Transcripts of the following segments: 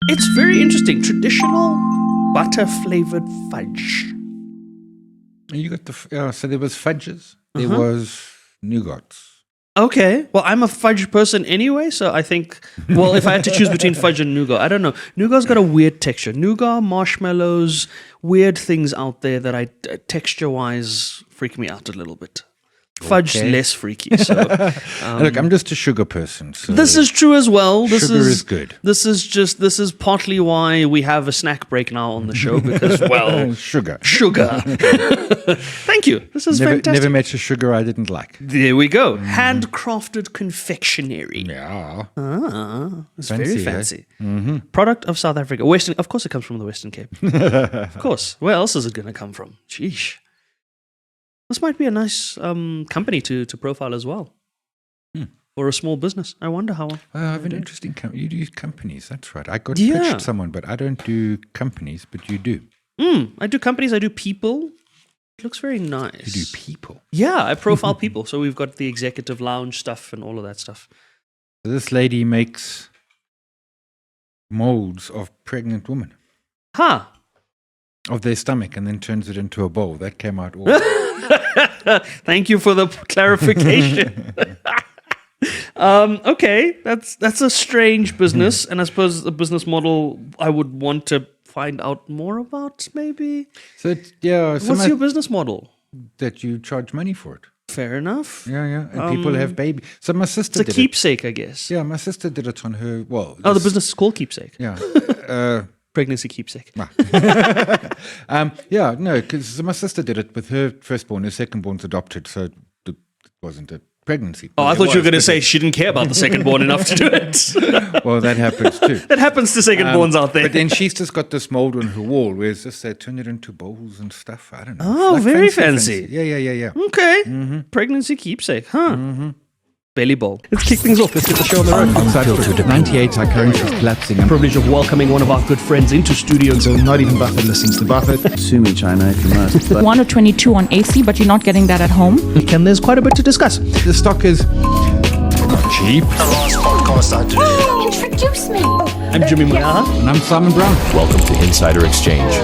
It's very interesting. Traditional butter-flavored fudge. You got so there was fudges, there was nougats. Okay. Well, I'm a fudge person anyway, so I think, well, if I had to choose between fudge and nougat, I don't know. Nougat's got a weird texture. Nougat, marshmallows, weird things out there that texture-wise freak me out a little bit. Fudge less freaky. So, look, I'm just a sugar person. So this is true as well. Sugar is good. This is partly why we have a snack break now on the show because, well, sugar. Thank you. This is fantastic. Never met a sugar I didn't like. There we go. Handcrafted confectionery. Yeah. It's very fancy. Product of South Africa. Of course, it comes from the Western Cape. Of course. Where else is it going to come from? Sheesh. This might be a nice company to profile as well. Or a small business. I wonder how. I have an interesting company. You do companies, that's right. I got pitched someone, but I don't do companies, but you do. I do companies, I do people. It looks very nice. You do people? Yeah, I profile people. So we've got the executive lounge stuff and all of that stuff. So this lady makes molds of pregnant women. Of their stomach and then turns it into a bowl. That came out all. Thank you for the clarification. Okay, that's a strange business, and I suppose a business model I would want to find out more about. Maybe. So what's your business model? That you charge money for it. Fair enough. Yeah, and people have babies. So my sister did it. It's a keepsake, I guess. Yeah, my sister did it on her. Well, the business is called Keepsake. Yeah. Pregnancy keepsake. Because my sister did it with her firstborn. Her secondborn's adopted, so it wasn't a pregnancy. I thought you were going to say she didn't care about the secondborn enough to do it. Well, that happens too. That happens to secondborns out there. But then she's just got this mold on her wall, whereas this they turn it into bowls and stuff. I don't know. Oh, like very fancy. Yeah. Okay. Pregnancy keepsake, huh? Belly bowl. Let's kick things off. Let's get the show on the road. Unfiltered 98, our currency is collapsing. The privilege of welcoming one of our good friends into studio. So not even Buffett listens to Buffett. Sue me, China, if you must. 1 or 22 on AC, but you're not getting that at home. Ken, there's quite a bit to discuss. The stock is cheap. The last podcast I did. Introduce me. I'm Jimmy Moyaha. And I'm Simon Brown. Welcome to Insider Exchange.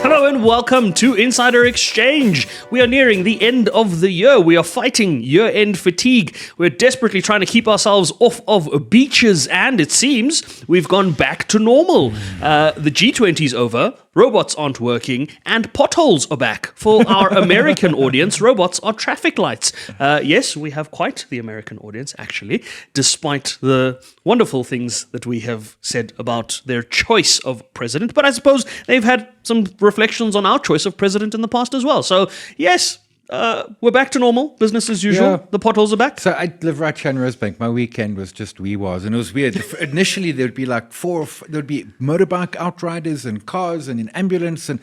Hello and welcome to Insider Exchange. We are nearing the end of the year. We are fighting year-end fatigue. We're desperately trying to keep ourselves off of beaches, and it seems we've gone back to normal. The G20 is over, robots aren't working, and potholes are back. For our American audience, robots are traffic lights. Yes, we have quite the American audience, actually, despite the wonderful things that we have said about their choice of president. But I suppose they've had some reflections on our choice of president in the past as well. So, yes, we're back to normal, business as usual. Yeah. The potholes are back. So I live right here in Rosebank. My weekend was just wee-was, and it was weird. Initially, there'd be like there'd be motorbike outriders and cars and an ambulance, and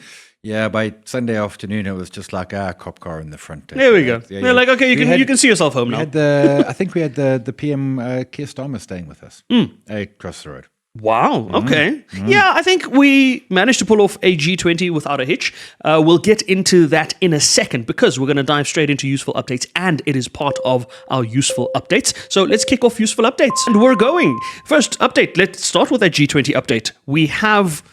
by Sunday afternoon, it was just like a cop car in the front. There we go. They're like, okay, you can see yourself home now. I think we had the PM Keir Starmer staying with us across the road. Wow, okay. Yeah, I think we managed to pull off a G20 without a hitch. We'll get into that in a second because we're going to dive straight into useful updates, and it is part of our useful updates. So let's kick off useful updates. And we're going. First update, let's start with that G20 update. We have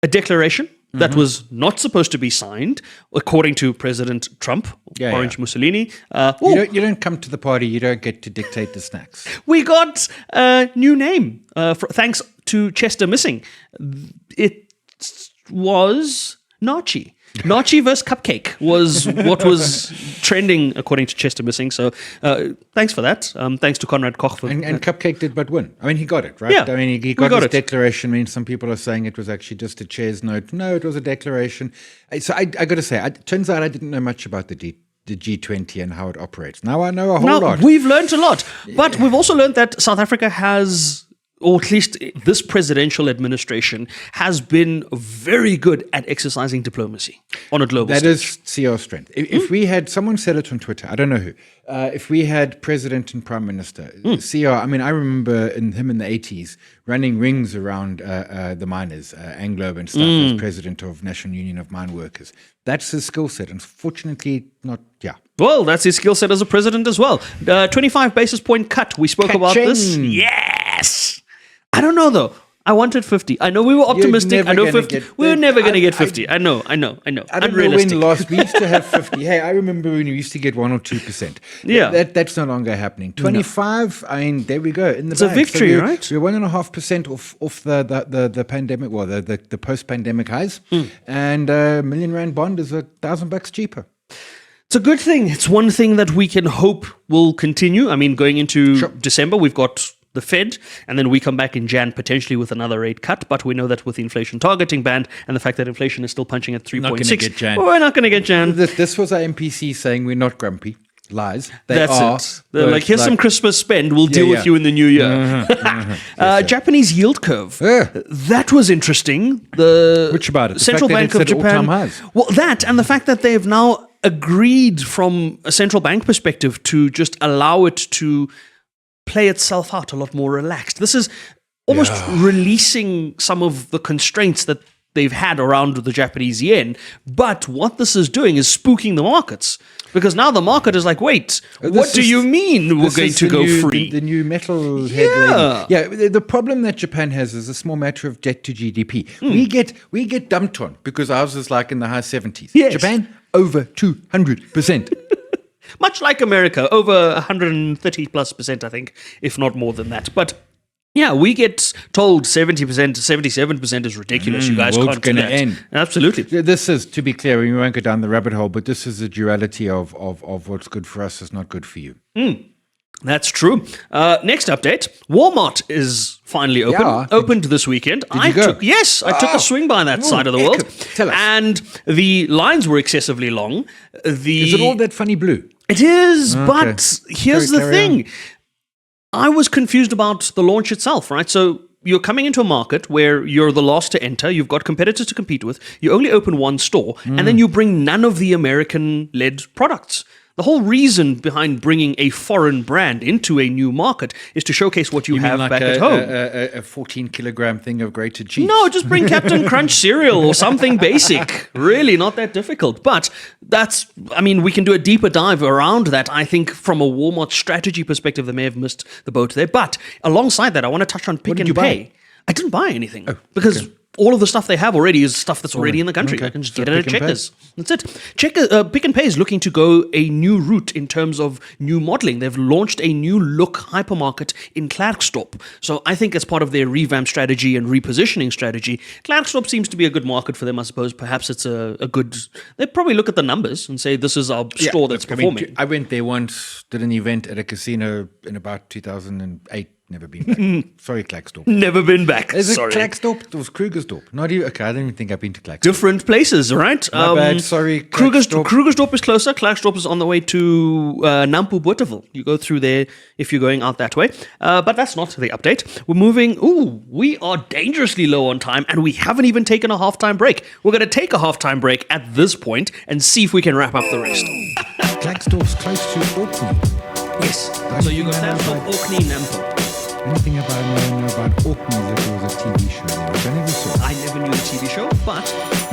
a declaration that was not supposed to be signed, according to President Trump, Orange Mussolini. You don't come to the party, you don't get to dictate the snacks. We got a new name, thanks to Chester Missing. It was Nachi. Nachi vs. Cupcake was what was trending, according to Chester Missing. So thanks for that. Thanks to Conrad Koch. And Cupcake did but win. I mean, he got it, right? Yeah, I mean, he got his declaration. I mean, some people are saying it was actually just a chair's note. No, it was a declaration. So I got to say, it turns out I didn't know much about the G20 and how it operates. Now I know a whole lot. We've learned a lot. But we've also learned that South Africa has, or at least this presidential administration, has been very good at exercising diplomacy on a global stage. That is CR's strength. If we had, someone said it on Twitter, I don't know who, if we had president and prime minister, CR, I mean, I remember him in the 80s running rings around the miners, Anglo and stuff, as president of National Union of Mine Workers. That's his skill set. Unfortunately, not, Well, that's his skill set as a president as well. 25 basis point cut. We spoke about this. Yeah. Yes. I don't know though. I wanted 50. I know we were optimistic. I know 50. We were never going to get 50. I know. I don't know Unrealistic. when last we used to have 50. Hey, I remember when we used to get 1 or 2%. Yeah. That's no longer happening. 25, I mean, there we go. In the It's a bag. victory, we're, right? We're 1.5% off the pandemic, well, the post-pandemic highs. And a R1 million bond is $1,000 cheaper. It's a good thing. It's one thing that we can hope will continue. I mean, going into December, we've got the Fed, and then we come back in Jan potentially with another rate cut. But we know that with the inflation targeting band and the fact that inflation is still punching at 3.6, we're not going to get Jan. This was our MPC saying we're not grumpy. Lies. That's it. They're like, here's some Christmas spend. We'll deal with you in the new year. Japanese yield curve. That was interesting. Which about it? The Central fact that Bank of it's at Japan. all-time highs. Well, that and the fact that they've now agreed from a central bank perspective to just allow it to play itself out a lot more relaxed. This is almost releasing some of the constraints that they've had around the Japanese yen. But what this is doing is spooking the markets. Because now the market is like, wait, what do you mean we're going to go free? The new metal head lady. Yeah, the problem that Japan has is a small matter of debt to GDP. We get dumped on because ours is like in the high 70s. Yes. Japan, over 200%. Much like America, over 130 plus %, I think, if not more than that. But yeah, we get told 70%, 77% is ridiculous. You guys world's can't do gonna that. end. Absolutely. This is, to be clear, we won't go down the rabbit hole, but this is a duality of what's good for us is not good for you. That's true. Next update. Walmart is finally open. Yeah. Opened this weekend. Did you go? Yes, I took a swing by that side of the world. Tell us. And the lines were excessively long. Is it all that funny blue? It is, but here's the Carry thing. I was confused about the launch itself, right? So you're coming into a market where you're the last to enter, you've got competitors to compete with, you only open one store, and then you bring none of the American-led products. The whole reason behind bringing a foreign brand into a new market is to showcase what you have like back at home. A 14-kilogram thing of grated cheese. No, just bring Captain Crunch cereal or something basic. Really, not that difficult. But we can do a deeper dive around that. I think from a Walmart strategy perspective, they may have missed the boat there. But alongside that, I want to touch on Pick and Pay. I didn't buy anything because all of the stuff they have already is stuff that's already in the country. You can just get it at Checkers. That's it. Pick and Pay is looking to go a new route in terms of new modeling. They've launched a new look hypermarket in Klerksdorp. So I think as part of their revamp strategy and repositioning strategy, Klerksdorp seems to be a good market for them, I suppose. Perhaps it's a good... They probably look at the numbers and say, this is our store that's performing. I went there once, did an event at a casino in about 2008. Never been back. Sorry, Klerksdorp. Never been back. Is it Sorry. Klerksdorp? It was Krugersdorp. Not even. Okay, I don't even think I've been to Klerksdorp. Different places, right? My bad. Sorry, Krugersdorp is closer. Klerksdorp is on the way to Nampo Botterville. You go through there if you're going out that way. But that's not the update. We're moving. We are dangerously low on time, and we haven't even taken a halftime break. We're going to take a halftime break at this point and see if we can wrap up the rest. Klerksdorp's close to Orkney. Yes. So you got Klerksdorp, Orkney, Nampo. Anything about Orkney that there was a TV show there, which I never saw. I never knew the TV show, but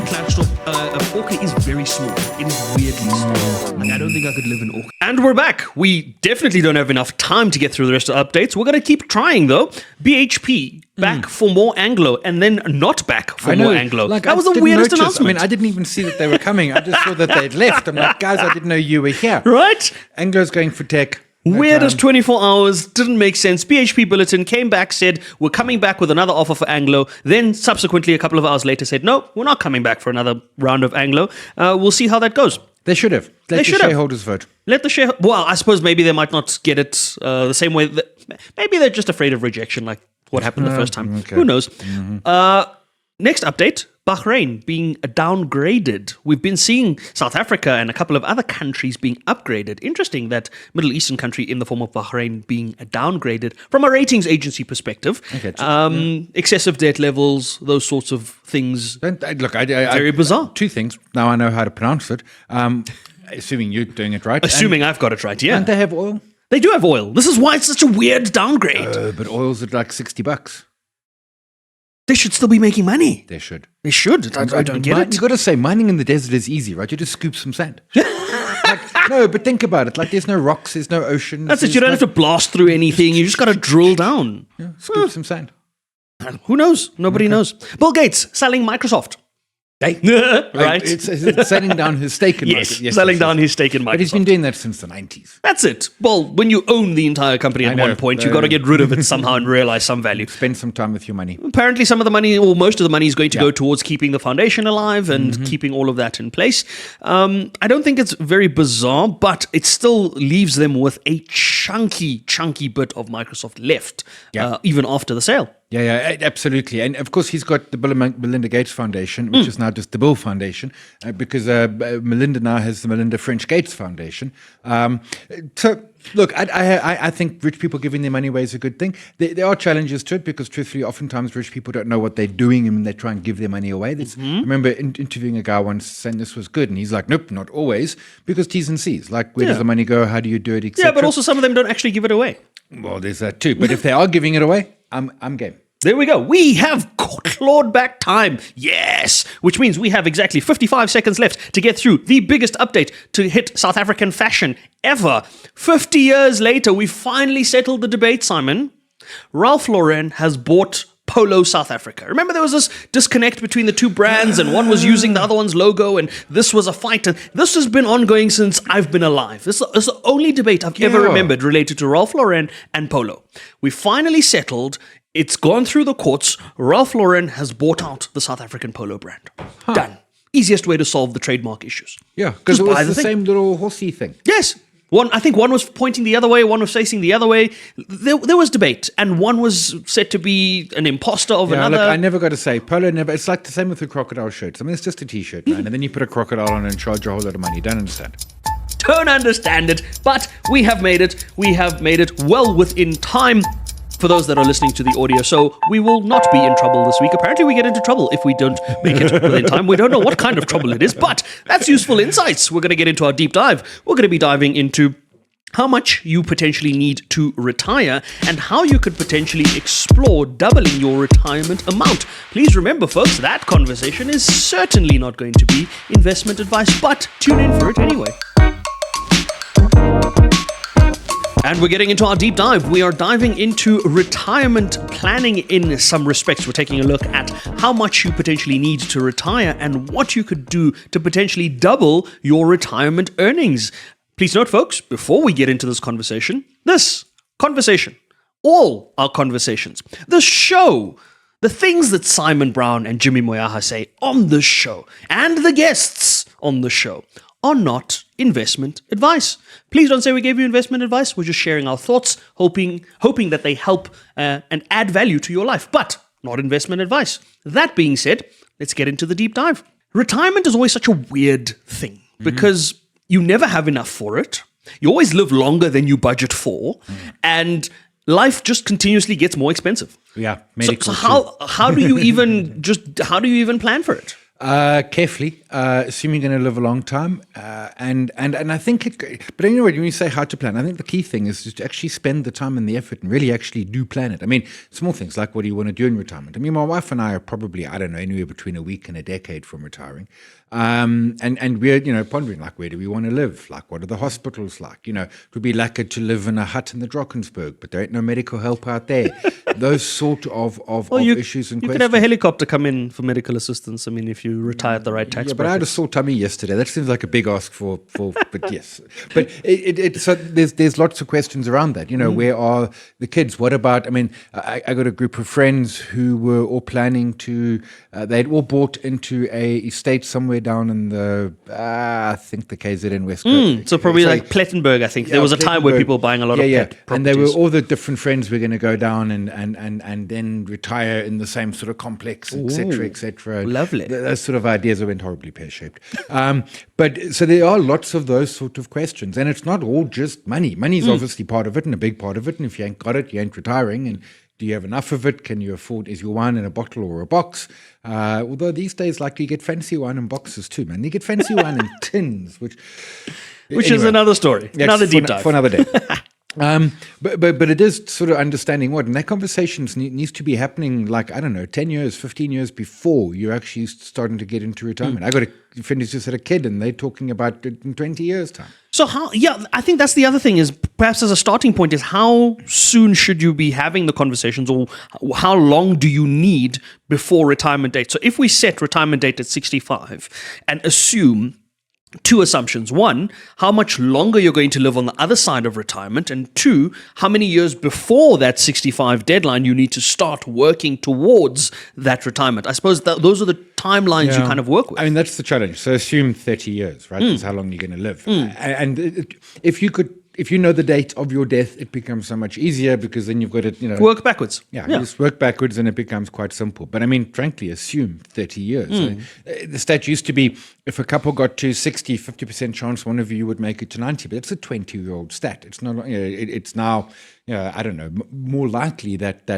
Klerksdorp, Orkney is very small. It is weirdly small. Like, I don't think I could live in Orkney. And we're back. We definitely don't have enough time to get through the rest of the updates. We're going to keep trying, though. BHP, back for more Anglo, and then not back for more Anglo. Like, that was the weirdest announcement. announcement. I mean, I didn't even see that they were coming. I just saw that they'd left. I'm like, guys, I didn't know you were here. Right? Anglo's going for tech. Weirdest 24 hours, didn't make sense. BHP Bulletin came back, said, we're coming back with another offer for Anglo. Then subsequently, a couple of hours later, said, no, we're not coming back for another round of Anglo. We'll see how that goes. They should have. Let the shareholders vote. Let the shareholders... Well, I suppose maybe they might not get it the same way. Maybe they're just afraid of rejection, like what happened the first time. Okay. Who knows? Next update, Bahrain being downgraded. We've been seeing South Africa and a couple of other countries being upgraded. Interesting that Middle Eastern country in the form of Bahrain being downgraded from a ratings agency perspective. Okay, excessive debt levels, those sorts of things. Very bizarre. Two things. Now I know how to pronounce it. Assuming you're doing it right. Assuming I've got it right, yeah. And they have oil? They do have oil. This is why it's such a weird downgrade. But oil's at like $60. They should still be making money. They should. They should. I don't get it. You got to say, mining in the desert is easy, right? You just scoop some sand. No, but think about it. Like, there's no rocks, there's no oceans. That's it. You don't have to blast through anything. You just got to drill down. scoop some sand. Who knows? Nobody knows. Bill Gates selling Microsoft. Hey, Right? It's selling down his stake in Yes, Microsoft. selling down his stake in Microsoft. But he's been doing that since the 90s. That's it. Well, when you own the entire company at know. one point, you've got to get rid of it somehow and realize some value. Spend some time with your money. Apparently, some of the money, or most of the money, is going to go towards keeping the foundation alive and keeping all of that in place. I don't think it's very bizarre, but it still leaves them with a chunky bit of Microsoft left, even after the sale. Yeah, absolutely. And of course, he's got the Bill and Melinda Gates Foundation, which is now just the Bill Foundation, because Melinda now has the Melinda French Gates Foundation. So, look, I think rich people giving their money away is a good thing. There are challenges to it because, truthfully, oftentimes rich people don't know what they're doing and they try and give their money away. I remember interviewing a guy once saying this was good, and he's like, nope, not always, because T's and C's. Like, where does the money go? How do you do it? Et Yeah, but also some of them don't actually give it away. Well, there's that too. But if they are giving it away, I'm game. There we go. We have clawed back time. Yes. Which means we have exactly 55 seconds left to get through the biggest update to hit South African fashion ever. 50 years later, we finally settled the debate, Simon. Ralph Lauren has bought Polo South Africa. Remember, there was this disconnect between the two brands and one was using the other one's logo and this was a fight. And this has been ongoing since I've been alive. This is the only debate I've ever remembered related to Ralph Lauren and Polo. We finally settled. It's gone through the courts. Ralph Lauren has bought out the South African Polo brand. Done. Easiest way to solve the trademark issues. Yeah, because it Just buy was the thing. same little horsey thing. Yes. I think one was pointing the other way, one was facing the other way. There was debate, and one was said to be an imposter of another. Look, I never got to say, Polo never, it's like the same with the crocodile shirts. I mean, it's just a t-shirt, man, and then you put a crocodile on and charge a whole lot of money. Don't understand. Don't understand it, but we have made it. We have made it well within time for those that are listening to the audio. So we will not be in trouble this week. Apparently we get into trouble if we don't make it within time. We don't know what kind of trouble it is, but that's useful insights. We're going to get into our deep dive. We're going to be diving into how much you potentially need to retire and how you could potentially explore doubling your retirement amount. Please remember, folks, that conversation is certainly not going to be investment advice, but tune in for it anyway. And we're getting into our deep dive. We are diving into retirement planning in some respects. We're taking a look at how much you potentially need to retire and what you could do to potentially double your retirement earnings. Please note, folks, before we get into this conversation, all our conversations, the show, the things that Simon Brown and Jimmy Moyaha say on the show, and the guests on the show are not investment advice. Please don't say we gave you investment advice. We're just sharing our thoughts, hoping that they help and add value to your life, but not investment advice. That being said, let's get into the deep dive. Retirement is always such a weird thing because you never have enough for it. You always live longer than you budget for, and life just continuously gets more expensive. Yeah, So how do you even plan for it? Carefully, assuming you're going to live a long time, and I think but anyway, when you say how to plan, I think the key thing is to actually spend the time and the effort and really actually do plan it. I mean, small things like what do you want to do in retirement? I mean, my wife and I are probably, I don't know, anywhere between a week and a decade from retiring. And we're, pondering, like, where do we want to live? Like, what are the hospitals like? It would be lekker to live in a hut in the Drakensberg, but there ain't no medical help out there. Those sort of issues and questions. You could have a helicopter come in for medical assistance. I mean, if you retire at the right tax bracket. But I had a sore tummy yesterday. That seems like a big ask for but yes. But so there's lots of questions around that. Where are the kids? What about, I mean, I got a group of friends who were all planning to, they'd all bought into a estate somewhere down in the, I think the KZN West Coast. So probably like Plettenberg, I think. There was a time where people were buying a lot of pet properties. And they were all the different friends were going to go down and then retire in the same sort of complex, etc., etc. Lovely. Those sort of ideas went horribly pear-shaped. But so there are lots of those sort of questions, and it's not all just money. Money is obviously part of it and a big part of it, and if you ain't got it, you ain't retiring. And do you have enough of it? Can you afford, is your wine in a bottle or a box? Although these days, like, you get fancy wine in boxes too, man. You get fancy wine in tins, which is another story, another deep dive. For another day. But it is sort of understanding what, and that conversation needs to be happening, like, I don't know, 10 years, 15 years before you're actually starting to get into retirement. I got a friend who's just had a kid, and they're talking about it in 20 years' time. So I think that's the other thing is perhaps as a starting point is how soon should you be having the conversations, or how long do you need before retirement date? So if we set retirement date at 65 and assume two assumptions. One, how much longer you're going to live on the other side of retirement. And two, how many years before that 65 deadline you need to start working towards that retirement. I suppose those are the timelines you kind of work with. I mean, that's the challenge. So assume 30 years, right? That's how long you're going to live. If you know the date of your death, it becomes so much easier because then you've got to, work backwards. Yeah, just work backwards and it becomes quite simple. But I mean, frankly, assume 30 years. The stat used to be if a couple got to 60, 50% chance one of you would make it to 90. But it's a 20-year-old stat. It's not, it's now, I don't know, more likely that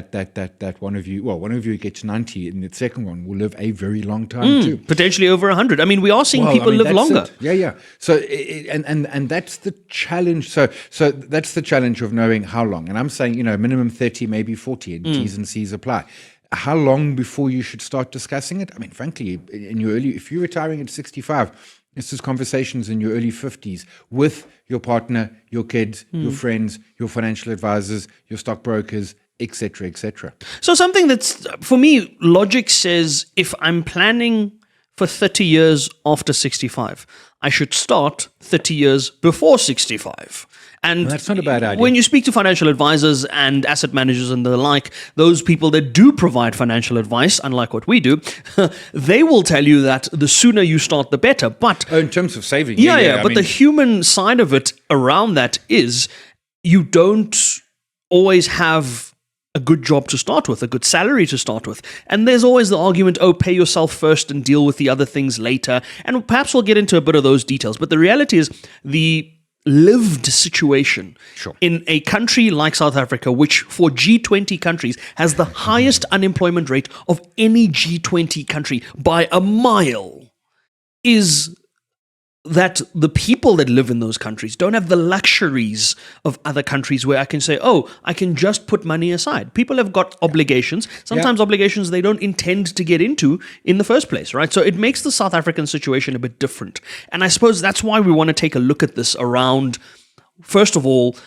one of you get to 90 and the second one will live a very long time too. Potentially over 100. I mean, we are seeing people live longer. Yeah. So, and that's the challenge. So that's the challenge of knowing how long. And I'm saying, minimum 30, maybe 40, and T's and C's apply. How long before you should start discussing it? I mean, frankly, if you're retiring at 65, it's just conversations in your early 50s with your partner, your kids, your friends, your financial advisors, your stockbrokers, etc., etc. So something that's, for me, logic says if I'm planning for 30 years after 65, I should start 30 years before 65. And that's not a bad idea. When you speak to financial advisors and asset managers and the like, those people that do provide financial advice, unlike what we do, they will tell you that the sooner you start, the better. But in terms of saving, but the human side of it around that is you don't always have a good job to start with, a good salary to start with. And there's always the argument, pay yourself first and deal with the other things later. And perhaps we'll get into a bit of those details. But the reality is the lived situation in a country like South Africa, which for G20 countries has the highest unemployment rate of any G20 country by a mile, is that the people that live in those countries don't have the luxuries of other countries where I can say, I can just put money aside. People have got obligations, sometimes obligations they don't intend to get into in the first place, right? So it makes the South African situation a bit different. And I suppose that's why we want to take a look at this around, first of all,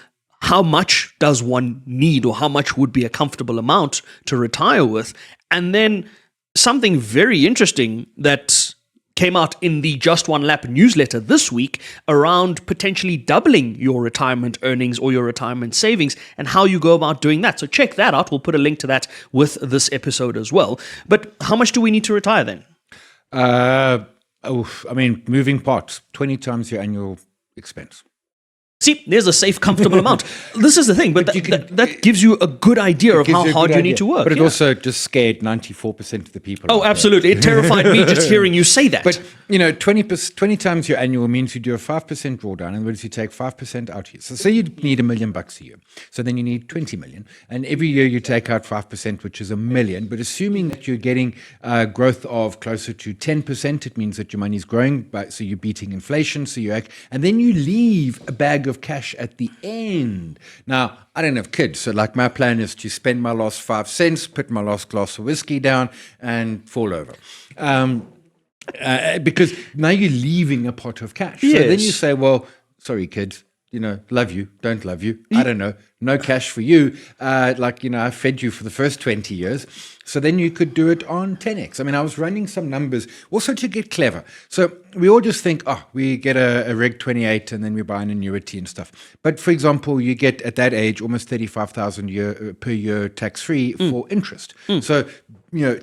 how much does one need, or how much would be a comfortable amount to retire with? And then something very interesting that came out in the Just One Lap newsletter this week around potentially doubling your retirement earnings or your retirement savings and how you go about doing that. So check that out. We'll put a link to that with this episode as well. But how much do we need to retire then? Moving parts, 20 times your annual expense. See, there's a safe, comfortable amount. This is the thing, but that gives you a good idea of how hard you need to work. But it also just scared 94% of the people. Oh, absolutely. It terrified me just hearing you say that. But, 20 times your annual means you do a 5% drawdown. In other words, you take 5% out here. So say you need $1 million a year. So then you need 20 million. And every year you take out 5%, which is $1 million. But assuming that you're getting growth of closer to 10%, it means that your money's growing. So you're beating inflation. And then you leave a bag of cash at the end. Now, I don't have kids, so my plan is to spend my last 5 cents, put my last glass of whiskey down, and fall over. Because now you're leaving a pot of cash. Yes. So then you say, well, sorry, kids, love you, don't love you. I don't know. No cash for you. I fed you for the first 20 years. So then you could do it on 10x. I mean, I was running some numbers also to get clever. So we all just think, we get a Reg 28 and then we buy an annuity and stuff. But for example, you get at that age almost 35,000 per year tax-free for interest. So,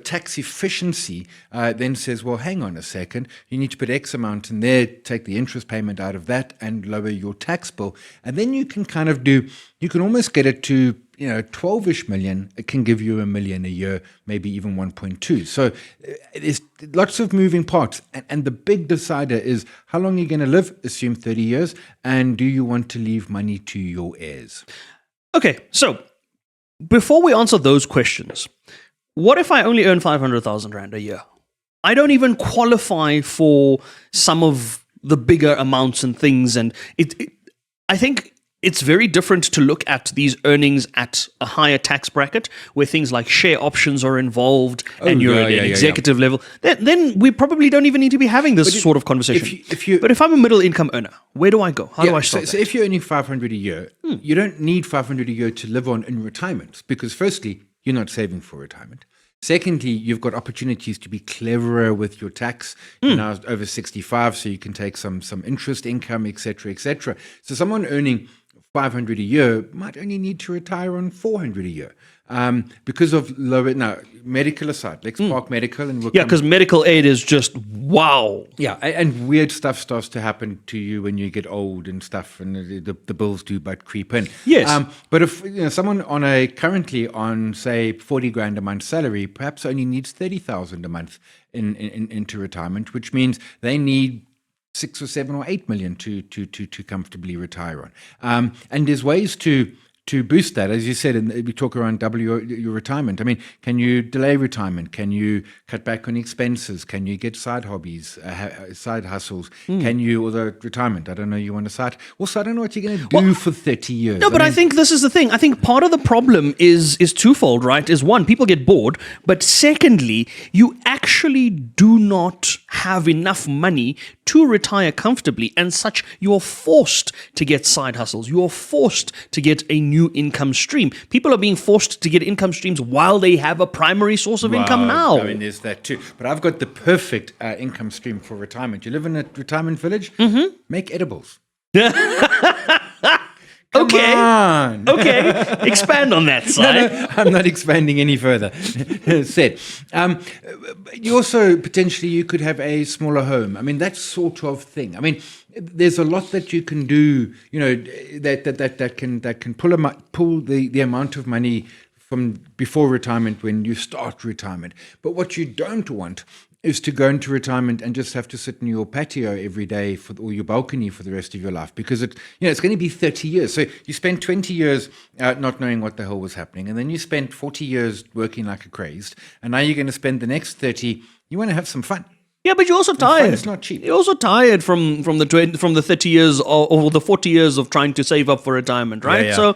tax efficiency then says, well, hang on a second. You need to put X amount in there, take the interest payment out of that and lower your tax bill. And then you can you can almost get it to 12-ish million. It can give you $1 million a year, maybe even 1.2. So there's lots of moving parts. And the big decider is how long you're going to live, assume 30 years, and do you want to leave money to your heirs? Okay, so before we answer those questions, what if I only earn 500,000 Rand a year? I don't even qualify for some of the bigger amounts and things. And I think it's very different to look at these earnings at a higher tax bracket where things like share options are involved and you're at an executive level. Then we probably don't even need to be having this sort of conversation. But if I'm a middle income earner, where do I go? How do I start? So if you're earning 500 a year, you don't need 500 a year to live on in retirement because firstly, you're not saving for retirement. Secondly, you've got opportunities to be cleverer with your tax. You're now over 65, so you can take some interest income, etc., etc. So someone earning 500 a year might only need to retire on 400 a year because of lower. Now, medical aside, let's park medical and because medical aid is just wow. Yeah, and weird stuff starts to happen to you when you get old and stuff, and the bills do but creep in. Yes, but if someone currently on say 40 grand a month salary, perhaps only needs 30,000 a month into retirement, which means they need 6 or 7 or 8 million to comfortably retire on. And there's ways to boost that, as you said, and we talk around double your retirement. I mean, can you delay retirement? Can you cut back on expenses? Can you get side hobbies, side hustles? Can you, although retirement, I don't know, you want to side. Also, I don't know what you're going to do for 30 years. No, but I think this is the thing. I think part of the problem is twofold, right? Is one, people get bored, but secondly, you actually do not have enough money to retire comfortably, and such you're forced to get side hustles. You're forced to get a new income stream. People are being forced to get income streams while they have a primary source of income now. I mean, there's that too. But I've got the perfect income stream for retirement. You live in a retirement village, make edibles. Okay. On. Okay. Expand on that side. No, I'm not expanding any further. Said. You also potentially you could have a smaller home. I mean, that sort of thing. I mean, there's a lot that you can do. You know, that can pull the amount of money from before retirement when you start retirement. But what you don't want is to go into retirement and just have to sit in your patio every day or your balcony for the rest of your life, because it's going to be 30 years. So you spent 20 years not knowing what the hell was happening, and then you spent 40 years working like a crazed, and now you're going to spend the next 30. You want to have some fun. Yeah, but you're also tired. It's not cheap. You're also tired from the 30 years or the 40 years of trying to save up for retirement, right? Yeah. So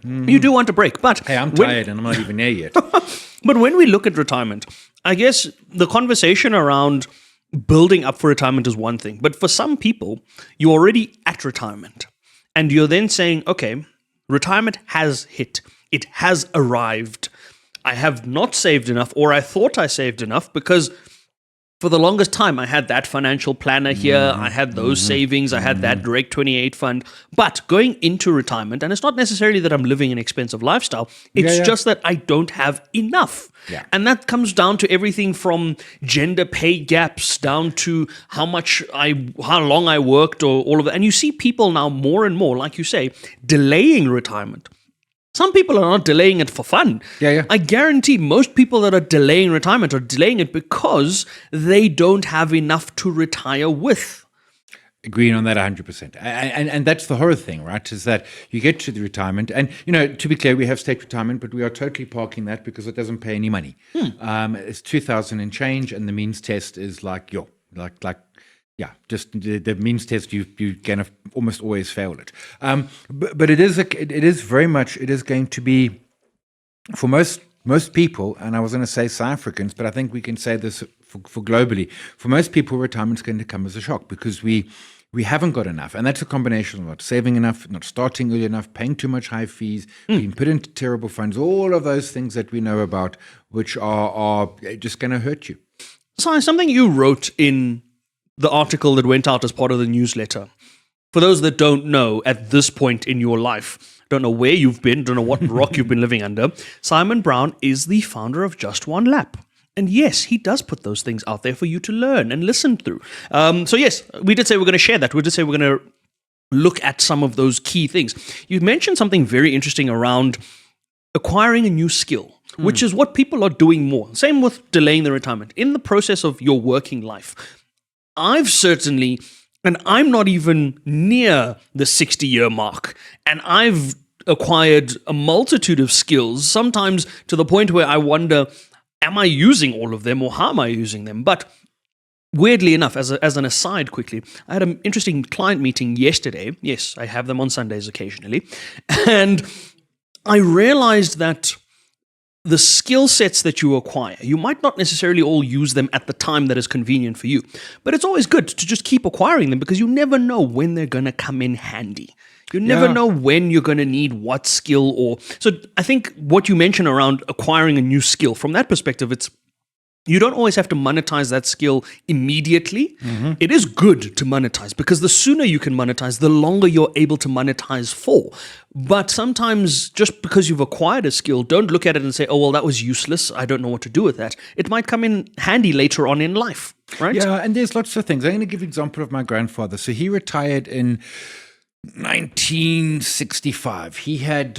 you do want a break. But hey, I'm tired and I'm not even there yet. But when we look at retirement, I guess the conversation around building up for retirement is one thing. But for some people, you're already at retirement, and you're then saying, okay, retirement has hit. It has arrived. I have not saved enough, or I thought I saved enough, because for the longest time, I had that financial planner here, I had those savings, I had that Direct 28 fund. But going into retirement, and it's not necessarily that I'm living an expensive lifestyle, it's just that I don't have enough. Yeah. And that comes down to everything from gender pay gaps down to how long I worked, or all of that. And you see people now more and more, like you say, delaying retirement. Some people are not delaying it for fun. Yeah. I guarantee most people that are delaying retirement are delaying it because they don't have enough to retire with. Agreeing on that 100%. And that's the horror thing, right? Is that you get to the retirement, and, to be clear, we have state retirement, but we are totally parking that because it doesn't pay any money. It's 2,000 and change, and the means test is just the means test, you kind of almost always fail it. But it is going to be, for most people, and I was going to say South Africans, but I think we can say this for globally, for most people, retirement's going to come as a shock because we haven't got enough. And that's a combination of not saving enough, not starting early enough, paying too much high fees, being put into terrible funds, all of those things that we know about, which are just going to hurt you. So something you wrote in the article that went out as part of the newsletter. For those that don't know, at this point in your life, don't know where you've been, don't know what rock you've been living under, Simon Brown is the founder of Just One Lap. And yes, he does put those things out there for you to learn and listen through. So yes, we did say we're going to share that. We did say we're going to look at some of those key things. You mentioned something very interesting around acquiring a new skill, which is what people are doing more. Same with delaying the retirement. In the process of your working life, I've certainly, and I'm not even near the 60-year mark, and I've acquired a multitude of skills, sometimes to the point where I wonder, am I using all of them or how am I using them? But weirdly enough, as an aside quickly, I had an interesting client meeting yesterday. Yes, I have them on Sundays occasionally. And I realized that the skill sets that you acquire, you might not necessarily all use them at the time that is convenient for you, but it's always good to just keep acquiring them because you never know when they're going to come in handy. You never know when you're going to need what skill or... So I think what you mentioned around acquiring a new skill, from that perspective, it's you don't always have to monetize that skill immediately. It is good to monetize because the sooner you can monetize, the longer you're able to monetize for. But sometimes just because you've acquired a skill, don't look at it and say, oh, well, that was useless. I don't know what to do with that. It might come in handy later on in life, right? Yeah, and there's lots of things. I'm going to give you an example of my grandfather. So he retired in 1965. He had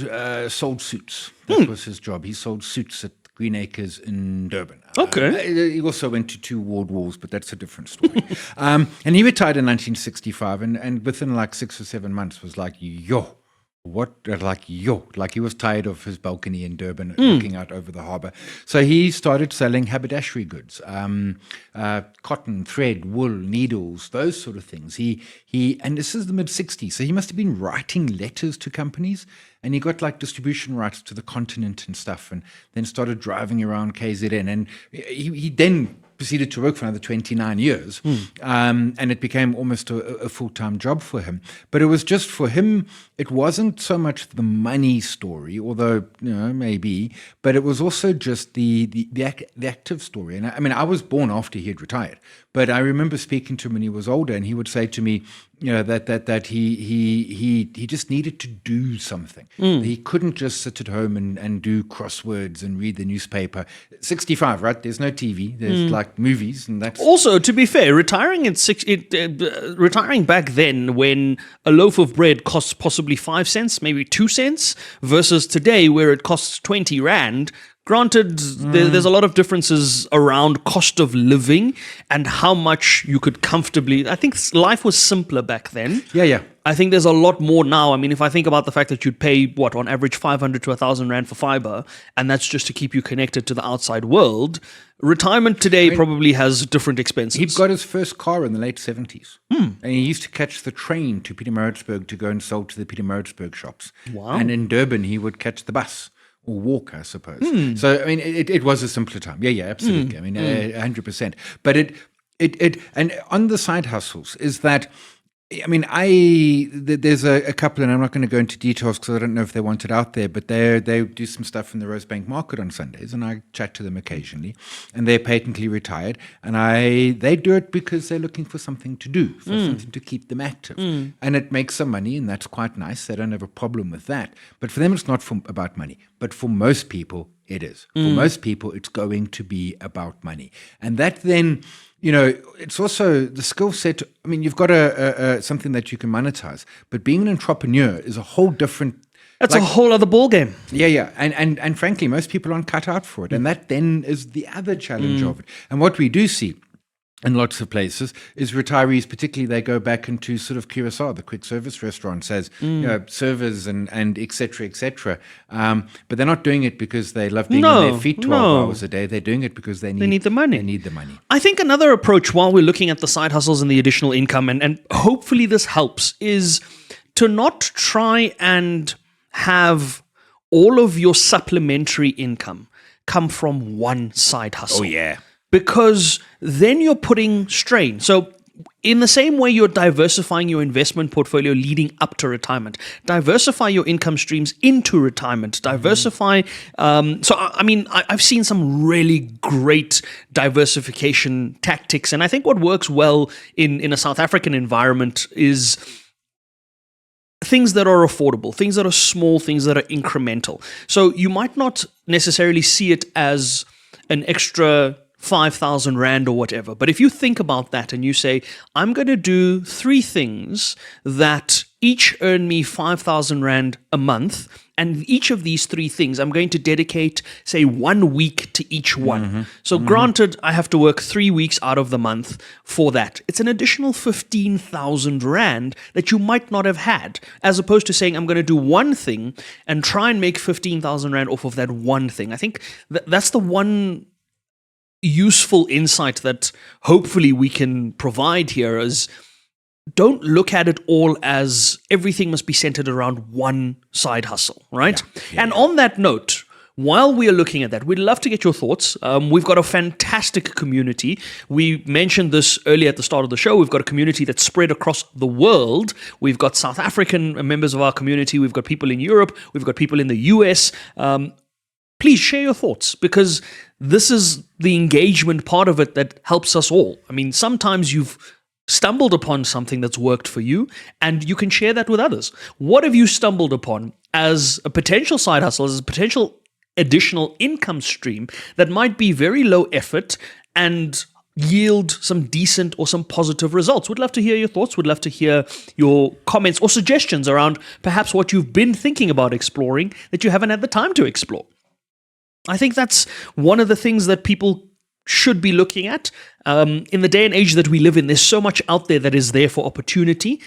sold suits. That was his job. He sold suits at Green Acres in Durban. Okay. He also went to 2 world wars, but that's a different story. And he retired in 1965, and within like 6 or 7 months was like, like he was tired of his balcony in Durban looking out over the harbour. So he started selling haberdashery goods, cotton, thread, wool, needles, those sort of things. He and this is the mid-60s, so he must have been writing letters to companies, and he got like distribution rights to the continent and stuff, and then started driving around KZN, and he then proceeded to work for another 29 years, and it became almost a full-time job for him. But it was just for him, it wasn't so much the money story, although, maybe, but it was also just the active story. And I mean, I was born after he had retired, but I remember speaking to him when he was older, and he would say to me, that he just needed to do something. He couldn't just sit at home and do crosswords and read the newspaper. 65, right? There's no TV. There's like movies, and that's also, to be fair, retiring back then when a loaf of bread costs possibly 5 cents, maybe 2 cents, versus today where it costs 20 rand. Granted, there's a lot of differences around cost of living and how much you could comfortably... I think life was simpler back then. Yeah. I think there's a lot more now. I mean, if I think about the fact that you'd pay, on average 500 to 1,000 rand for fiber, and that's just to keep you connected to the outside world, retirement today probably has different expenses. He got his first car in the late 70s. And he used to catch the train to Pietermaritzburg to go and sell to the Pietermaritzburg shops. Wow. And in Durban, he would catch the bus. Or walk, I suppose. So, I mean, it was a simpler time. Yeah, absolutely. I mean, 100%. But it and on the side hustles is that, I mean, there's a couple, and I'm not going to go into details because I don't know if they want it out there, but they do some stuff in the Rosebank Market on Sundays, and I chat to them occasionally, and they're patently retired, and they do it because they're looking for something to do, for something to keep them active, and it makes some money, and that's quite nice. They don't have a problem with that, but for them, it's not about money, but for most people, it is. For most people, it's going to be about money, and that then... it's also the skill set. I mean, you've got something that you can monetize, but being an entrepreneur is a whole different... That's a whole other ballgame. Yeah. And frankly, most people aren't cut out for it. And that then is the other challenge of it. And what we do see in lots of places is retirees, particularly, they go back into sort of QSR, the quick service restaurants, as servers and et cetera, but they're not doing it because they love being on their feet 12 hours a day. They're doing it because they need the money. They need the money. I think another approach, while we're looking at the side hustles and the additional income, and hopefully this helps, is to not try and have all of your supplementary income come from one side hustle. Oh, yeah. Because then you're putting strain. So in the same way you're diversifying your investment portfolio leading up to retirement, diversify your income streams into retirement, diversify. I've seen some really great diversification tactics. And I think what works well in a South African environment is things that are affordable, things that are small, things that are incremental. So you might not necessarily see it as an extra 5,000 rand or whatever. But if you think about that and you say, I'm going to do 3 things that each earn me 5,000 rand a month, and each of these 3 things, I'm going to dedicate, say, 1 week to each one. So granted, I have to work 3 weeks out of the month for that. It's an additional 15,000 rand that you might not have had, as opposed to saying, I'm going to do one thing and try and make 15,000 rand off of that one thing. I think that's the one useful insight that hopefully we can provide here is don't look at it all as everything must be centered around one side hustle, right? And on that note, while we are looking at that, we'd love to get your thoughts. We've got a fantastic community. We mentioned this earlier at the start of the show. We've got a community that's spread across the world. We've got South African members of our community. We've got people in Europe. We've got people in the US. Please share your thoughts, because this is the engagement part of it that helps us all. I mean, sometimes you've stumbled upon something that's worked for you, and you can share that with others. What have you stumbled upon as a potential side hustle, as a potential additional income stream that might be very low effort and yield some decent or some positive results? We'd love to hear your thoughts. We'd love to hear your comments or suggestions around perhaps what you've been thinking about exploring that you haven't had the time to explore. I think that's one of the things that people should be looking at. In the day and age that we live in, there's so much out there that is there for opportunity.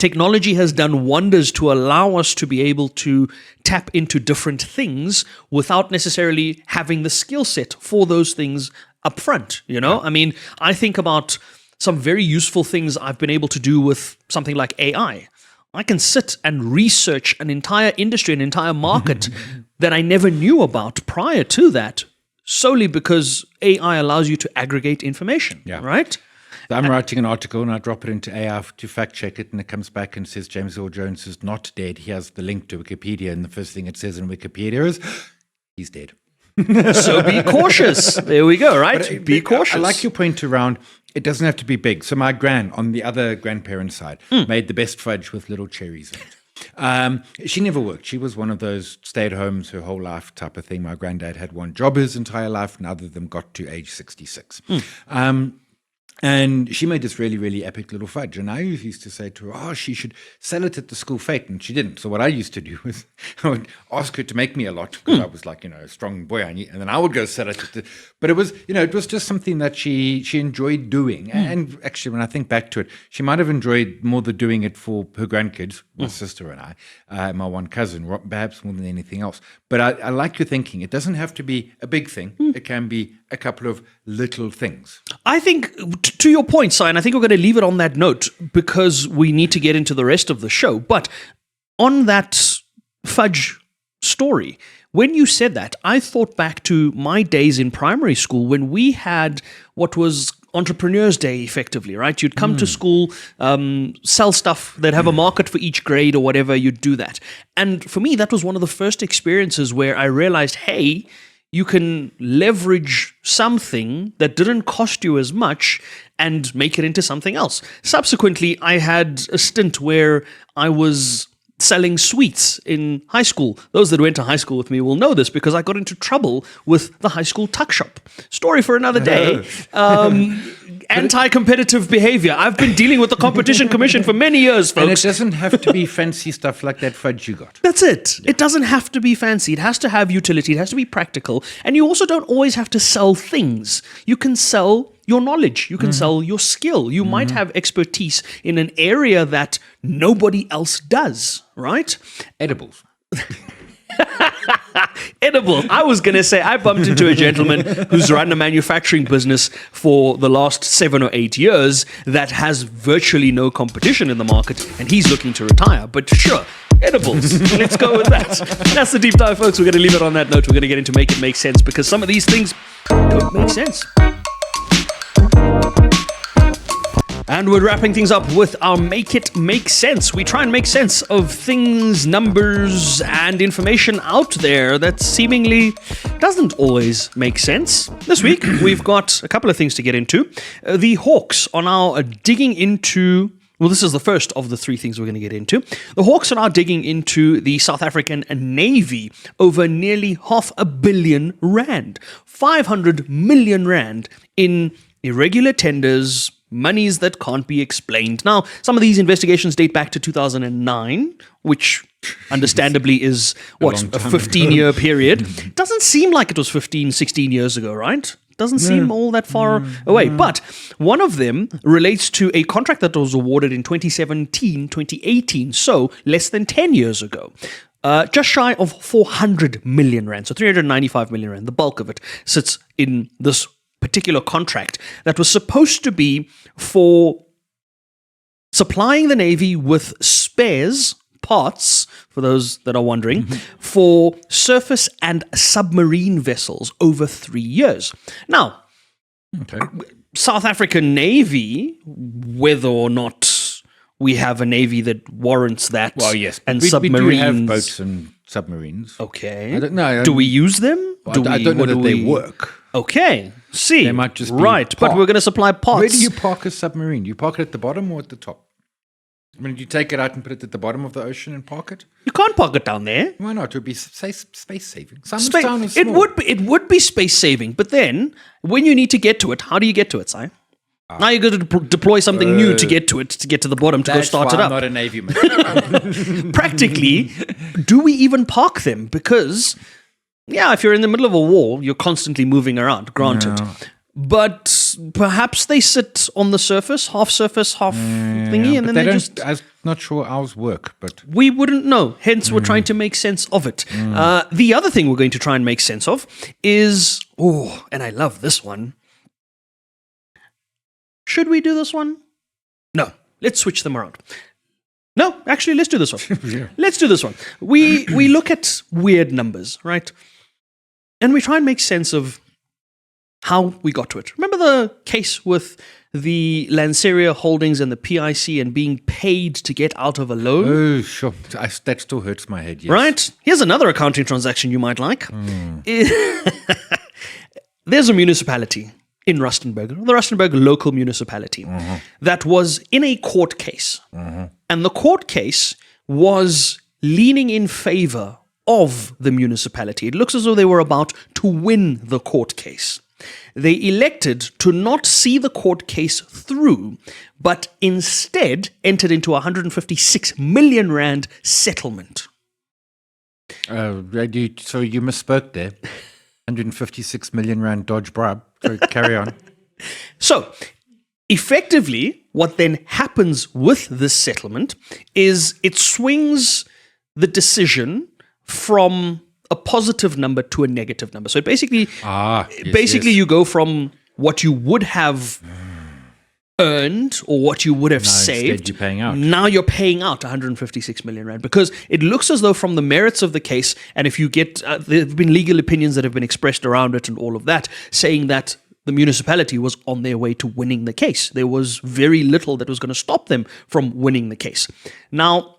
Technology has done wonders to allow us to be able to tap into different things without necessarily having the skill set for those things up front, you know? I mean, I think about some very useful things I've been able to do with something like AI. I can sit and research an entire industry, an entire market that I never knew about prior to that, solely because AI allows you to aggregate information, right? So I'm writing an article and I drop it into AI to fact check it, and it comes back and says James Earl Jones is not dead. He has the link to Wikipedia, and the first thing it says in Wikipedia is he's dead. So be cautious. There we go, right? Be cautious. I like your point around it doesn't have to be big. So my gran, on the other grandparent side, made the best fudge with little cherries in it. She never worked. She was one of those stay-at-homes her whole life type of thing. My granddad had one job his entire life. Neither of them got to age 66. And she made this really, really epic little fudge. And I used to say to her, oh, she should sell it at the school fete. And she didn't. So what I used to do was I would ask her to make me a lot, because I was like, a strong boy. And then I would go sell it. But it was, it was just something that she enjoyed doing. And actually, when I think back to it, she might have enjoyed more the doing it for her grandkids, my sister and I, my one cousin, perhaps more than anything else. But I like your thinking. It doesn't have to be a big thing. It can be a couple of little things. I think, to your point, Si, and I think we're going to leave it on that note because we need to get into the rest of the show. But on that fudge story, when you said that, I thought back to my days in primary school when we had what was Entrepreneurs Day, effectively, right? You'd come to school, sell stuff, they'd have a market for each grade or whatever, you'd do that. And for me, that was one of the first experiences where I realized, hey, you can leverage something that didn't cost you as much and make it into something else. Subsequently, I had a stint where I was selling sweets in high school. Those that went to high school with me will know this because I got into trouble with the high school tuck shop. Story for another day. Anti-competitive behavior. I've been dealing with the Competition Commission for many years, folks. And it doesn't have to be fancy stuff like that fudge you got. That's it. Yeah. It doesn't have to be fancy. It has to have utility. It has to be practical. And you also don't always have to sell things. You can sell your knowledge. You can sell your skill. You might have expertise in an area that nobody else does, right? Edibles. Edible. I was going to say, I bumped into a gentleman who's run a manufacturing business for the last 7 or 8 years that has virtually no competition in the market, and he's looking to retire. But sure, edibles. Let's go with that. That's the deep dive, folks. We're going to leave it on that note. We're going to get into Make It Make Sense, because some of these things don't make sense. And we're wrapping things up with our Make It Make Sense. We try and make sense of things, numbers, and information out there that seemingly doesn't always make sense. This week, we've got a couple of things to get into. The Hawks are now digging into... Well, this is the first of the 3 things we're going to get into. The Hawks are now digging into the South African Navy over nearly R500 million, 500 million rand in irregular tenders, monies that can't be explained. Now, some of these investigations date back to 2009, which understandably is, a 15-year period. It doesn't seem like it was 15, 16 years ago, right? Doesn't seem all that far away. But one of them relates to a contract that was awarded in 2017, 2018, so less than 10 years ago. Just shy of 400 million rand, so 395 million rand. The bulk of it sits in this particular contract that was supposed to be for supplying the Navy with spares, parts, for those that are wondering, for surface and submarine vessels over 3 years. Now, South African Navy, whether or not we have a Navy that warrants that, Well, yes. and we submarines. do have boats and submarines. Okay. I don't know. Do we use them? I don't know that they work. Okay. See. They might just be right, but parked. we're going to supply parts. Where do you park a submarine? Do you park it at the bottom or at the top? I mean, do you take it out and put it at the bottom of the ocean and park it? You can't park it down there. Why not? It would be space saving. Simonstown is It small. would be space saving, but then when you need to get to it, how do you get to it, Si? Now you're going to deploy something new to get to it, to get to the bottom, to go That's start why it up. I'm not a Navy man. Practically, do we even park them? Because, yeah, if you're in the middle of a war, you're constantly moving around, granted. No. But perhaps they sit on the surface, half thingy, and then But they don't, just... I'm not sure ours work, but We wouldn't know. Hence, we're trying to make sense of it. The other thing we're going to try and make sense of is... Oh, and I love this one. Should we do this one? No. Let's switch them around. No, actually, let's do this one. Let's do this one. We look at weird numbers, right? And we try and make sense of how we got to it. Remember the case with the Lanceria Holdings and the PIC and being paid to get out of a loan? oh, sure. That still hurts my head, yes. Right? Here's another accounting transaction you might like. There's a municipality in Rustenburg, the Rustenburg local municipality, that was in a court case. And the court case was leaning in favor of the municipality. It looks as though they were about to win the court case. They elected to not see the court case through, but instead entered into a 156 million rand settlement. So you misspoke there. 156 million rand dodge bribe. So carry on. So, effectively, what then happens with this settlement is it swings the decision from a positive number to a negative number. So it basically, you go from what you would have earned or what you would have saved. Instead you're paying out. Now you're paying out 156 million rand because it looks as though from the merits of the case, and if you get, there have been legal opinions that have been expressed around it and all of that, saying that the municipality was on their way to winning the case. There was very little that was going to stop them from winning the case. Now,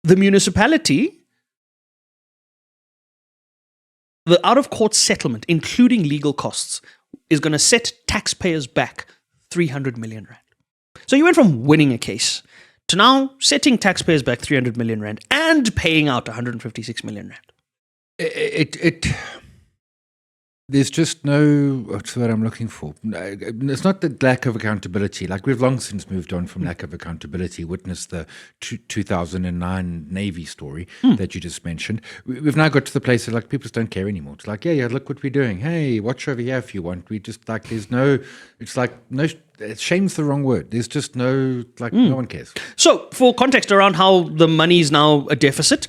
the municipality, the out-of-court settlement, including legal costs, is going to set taxpayers back 300 million rand. So you went from winning a case to now setting taxpayers back 300 million rand and paying out 156 million rand. There's just no, what's the word I'm looking for? It's not the lack of accountability. Like we've long since moved on from lack of accountability. Witness the 2009 Navy story that you just mentioned. We've now got to the place where like people just don't care anymore. It's like, yeah, look what we're doing. Hey, watch over here if you want. We just like, there's no, it's like, no, shame's the wrong word. There's just no, like, no one cares. So for context around how the money is now a deficit,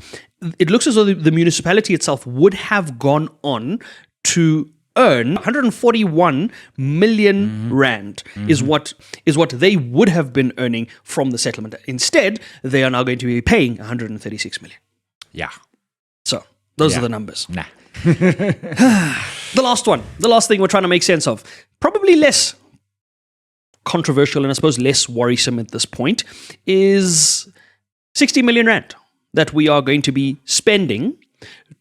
it looks as though the municipality itself would have gone on to earn 141 million rand is what they would have been earning from the settlement. Instead, they are now going to be paying 136 million. Yeah. So those are the numbers. Nah. The last thing we're trying to make sense of, probably less controversial and I suppose less worrisome at this point, is 60 million rand that we are going to be spending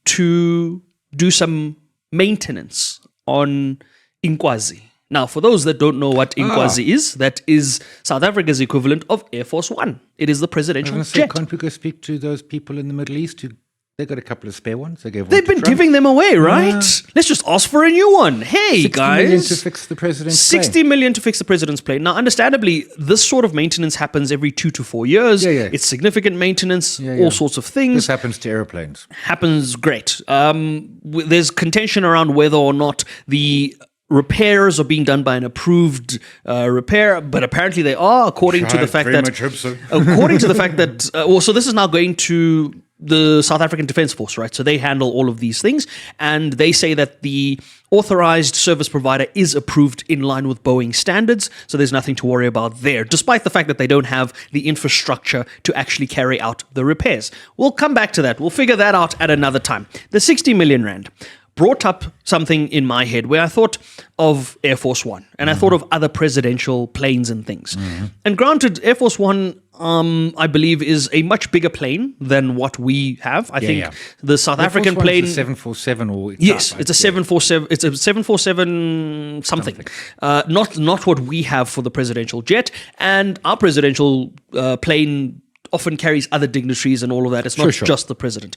to do some maintenance on Inkwazi. Now, for those that don't know what Inkwazi is, that is South Africa's equivalent of Air Force One. It is the presidential jet. Can't we go speak to those people in the Middle East who they got a couple of spare ones? They've been giving them away, right? Let's just ask for a new one. Hey, 60 guys. million to fix the president's 60 million to fix the president's plane. Now, understandably, this sort of maintenance happens every 2 to 4 years. Yeah. It's significant maintenance, all sorts of things. This happens to airplanes. Happens great. There's contention around whether or not the repairs are being done by an approved repair, but apparently they are, according to the fact that much hope so. according to the fact that so this is now going to the South African Defence Force, right? So they handle all of these things, and they say that the authorized service provider is approved in line with Boeing standards, so there's nothing to worry about there, despite the fact that they don't have the infrastructure to actually carry out the repairs. We'll come back to that. We'll figure that out at another time. The 60 million rand brought up something in my head where I thought of Air Force One, and I thought of other presidential planes and things. And granted, Air Force One, I believe, is a much bigger plane than what we have. I think the South African plane, 747 or yes, it's a 747. It's a 747 something. Not what we have for the presidential jet, and our presidential plane often carries other dignitaries and all of that. It's not just the president.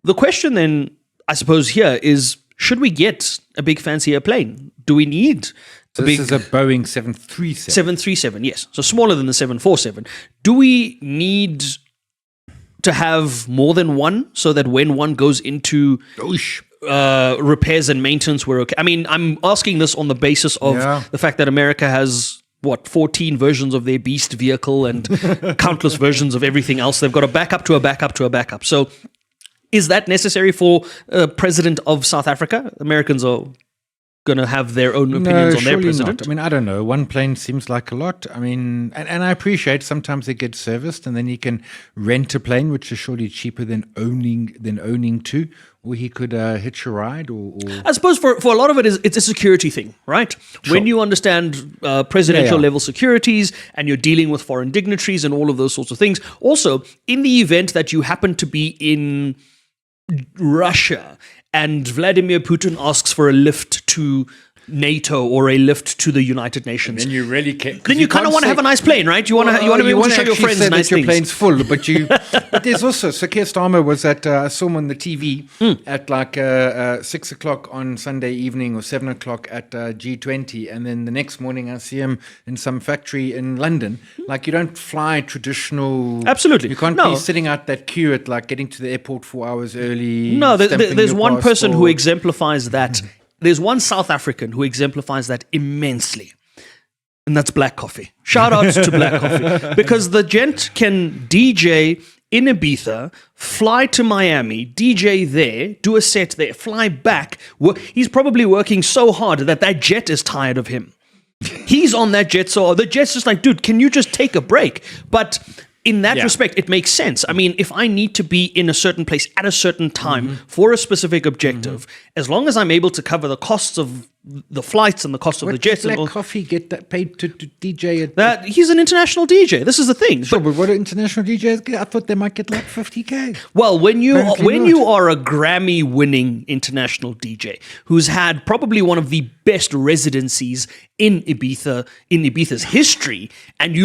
The question then, I suppose, here is, should we get a big fancier plane? Do we need this is a Boeing 737. 737, yes. So smaller than the 747. Do we need to have more than one so that when one goes into repairs and maintenance, we're okay? I mean, I'm asking this on the basis of the fact that America has 14 versions of their beast vehicle and countless versions of everything else. They've got a backup to a backup to a backup. So is that necessary for president of South Africa? Americans are going to have their own opinions on their president. Not. I mean, I don't know. One plane seems like a lot. I mean, and I appreciate sometimes they get serviced, and then you can rent a plane, which is surely cheaper than owning two. Or he could hitch a ride, or I suppose for a lot of it, it's a security thing, right? Sure. When you understand presidential level securities and you're dealing with foreign dignitaries and all of those sorts of things. Also, in the event that you happen to be in Russia and Vladimir Putin asks for a lift to NATO or a lift to the United Nations, and then you really can't. Then you kind of want to have a nice plane, right? You want to be able to show your friends nice your things. Plane's full, but you. But there's also Keir Starmer was at I saw him on the TV at like 6 o'clock on Sunday evening or 7 o'clock at G20, and then the next morning I see him in some factory in London. Like, you don't fly traditional. Absolutely, you can't be sitting out that queue at like getting to the airport 4 hours early. No, there's one person who exemplifies that. There's one South African who exemplifies that immensely, and that's Black Coffee. Shout outs to Black Coffee, because the gent can DJ in Ibiza, fly to Miami, DJ there, do a set there, fly back. He's probably working so hard that jet is tired of him. He's on that jet, so the jet's just like, dude, can you just take a break? But in that respect, it makes sense. I mean, if I need to be in a certain place at a certain time for a specific objective, as long as I'm able to cover the costs of the flights and the cost of the jets. Black Coffee get that paid to DJ? That he's an international DJ. This is the thing. Sure, but what do international DJs get? I thought they might get like 50K. Well, when you are a Grammy-winning international DJ who's had probably one of the best residencies in Ibiza's history, and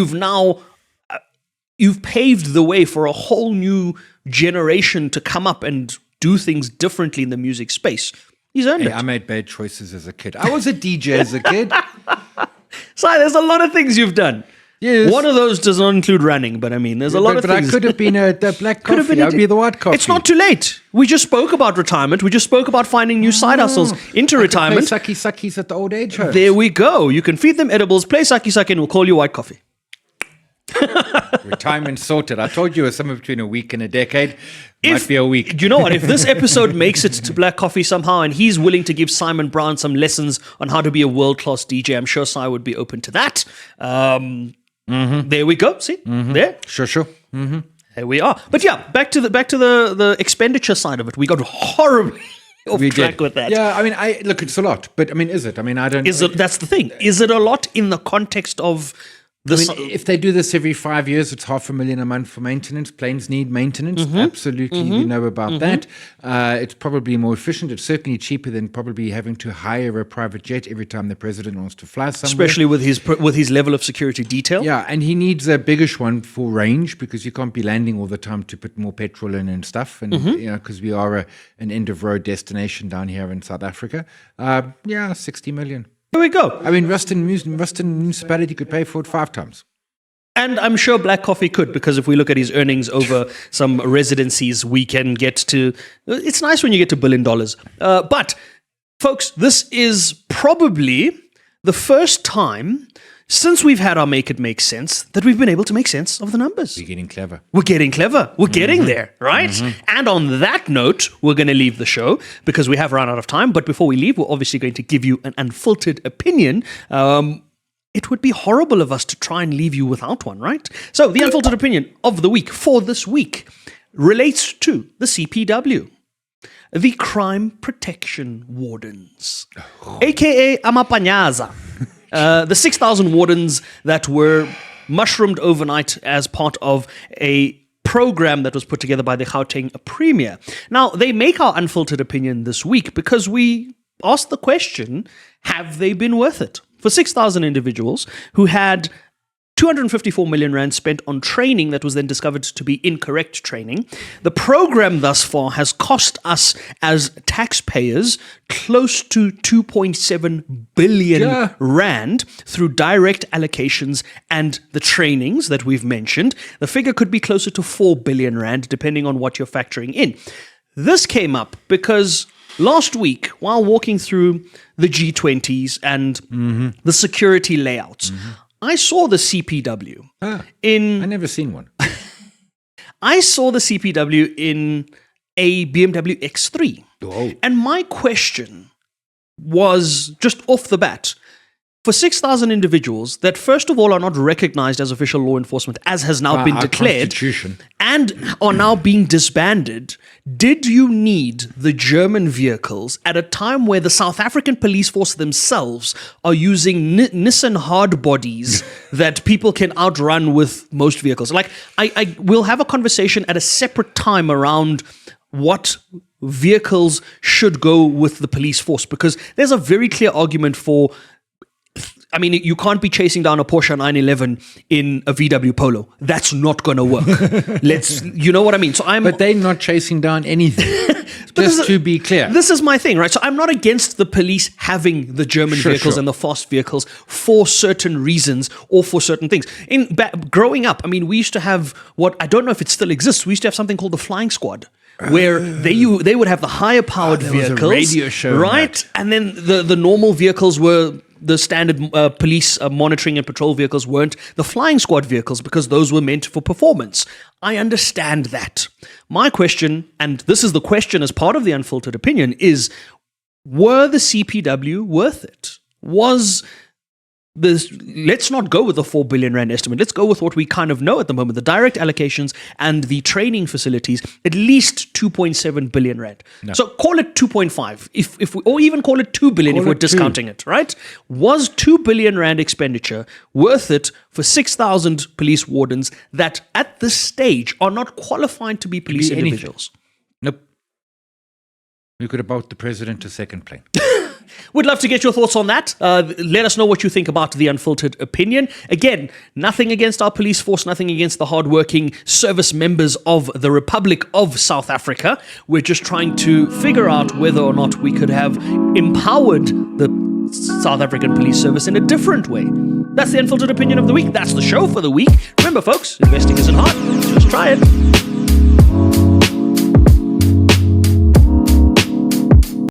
you've paved the way for a whole new generation to come up and do things differently in the music space. He's earned it. I made bad choices as a kid. I was a DJ as a kid. So there's a lot of things you've done. Yes. One of those does not include running, but I mean, there's a lot of things. But I could have been the Black Coffee. I'd be the White Coffee. It's not too late. We just spoke about retirement. We just spoke about finding new side hustles into retirement. Play sucky at the old age homes. There we go. You can feed them edibles, play sucky, and we'll call you White Coffee. Retirement sorted. I told you it was somewhere between a week and a decade. Might be a week. You know what? If this episode makes it to Black Coffee somehow and he's willing to give Simon Brown some lessons on how to be a world-class DJ, I'm sure Si would be open to that. There we go. See? There? Sure. There we are. But yeah, back to the expenditure side of it. We got horribly off track with that. Yeah, I mean, look, it's a lot. But I mean, is it? I mean, I don't... That's the thing. Is it a lot in the context of... if they do this every 5 years, it's $500,000 a month for maintenance. Planes need maintenance. Absolutely, we know about that. It's probably more efficient. It's certainly cheaper than probably having to hire a private jet every time the president wants to fly somewhere. Especially with his level of security detail. Yeah, and he needs a biggish one for range, because you can't be landing all the time to put more petrol in and stuff. And because we are an end of road destination down here in South Africa. 60 million. There we go. I mean, Ruston municipality could pay for it 5 times. And I'm sure Black Coffee could, because if we look at his earnings over some residencies, we can get to... It's nice when you get to $1 billion. But, folks, this is probably the first time since we've had our Make It Make Sense, that we've been able to make sense of the numbers. We're getting clever. We're getting clever. We're getting there, right? And on that note, we're going to leave the show because we have run out of time. But before we leave, we're obviously going to give you an unfiltered opinion. It would be horrible of us to try and leave you without one, right? So the unfiltered opinion of the week for this week relates to the CPW, the Crime Prevention Wardens, aka Amapanyaza. The 6,000 wardens that were mushroomed overnight as part of a program that was put together by the Gauteng Premier. Now, they make our unfiltered opinion this week because we asked the question, have they been worth it? For 6,000 individuals who had 254 million rand spent on training that was then discovered to be incorrect training. The program thus far has cost us as taxpayers close to 2.7 billion rand through direct allocations and the trainings that we've mentioned. The figure could be closer to 4 billion rand depending on what you're factoring in. This came up because last week, while walking through the G20s and the security layouts, I saw the CPW I never seen one. I saw the CPW in a BMW X3. Oh. And my question was just off the bat, for 6,000 individuals that first of all are not recognized as official law enforcement as has now been Our declared Constitution. and are now being disbanded, did you need the German vehicles at a time where the South African police force themselves are using Nissan hard bodies that people can outrun with most vehicles? Like, I will have a conversation at a separate time around what vehicles should go with the police force, because there's a very clear argument for, I mean, you can't be chasing down a Porsche 911 in a VW Polo. That's not going to work. You know what I mean? So But they're not chasing down anything. Just to be clear. This is my thing, right? So I'm not against the police having the German vehicles and the fast vehicles for certain reasons or for certain things. Growing up, I mean, we used to have what, I don't know if it still exists, we used to have something called the Flying Squad, where they would have the higher powered vehicles. Was a radio show, right? And then the normal vehicles were the standard police monitoring and patrol vehicles weren't the flying squad vehicles because those were meant for performance. I understand that. My question, and this is the question as part of the unfiltered opinion, is were the CPW worth it? Let's not go with the 4 billion rand estimate. Let's go with what we kind of know at the moment, the direct allocations and the training facilities, at least 2.7 billion rand. No. So call it 2.5, if we, or even call it 2 billion if we're discounting it, right? Was 2 billion rand expenditure worth it for 6,000 police wardens that at this stage are not qualified to be police individuals? Nope. We could have bought the president a second plane. Would love to get your thoughts on that. Let us know what you think about the unfiltered opinion. Again, nothing against our police force, nothing against the hardworking service members of the Republic of South Africa. We're just trying to figure out whether or not we could have empowered the South African police service in a different way. That's the unfiltered opinion of the week. That's the show for the week. Remember, folks, investing isn't hard. Just try it.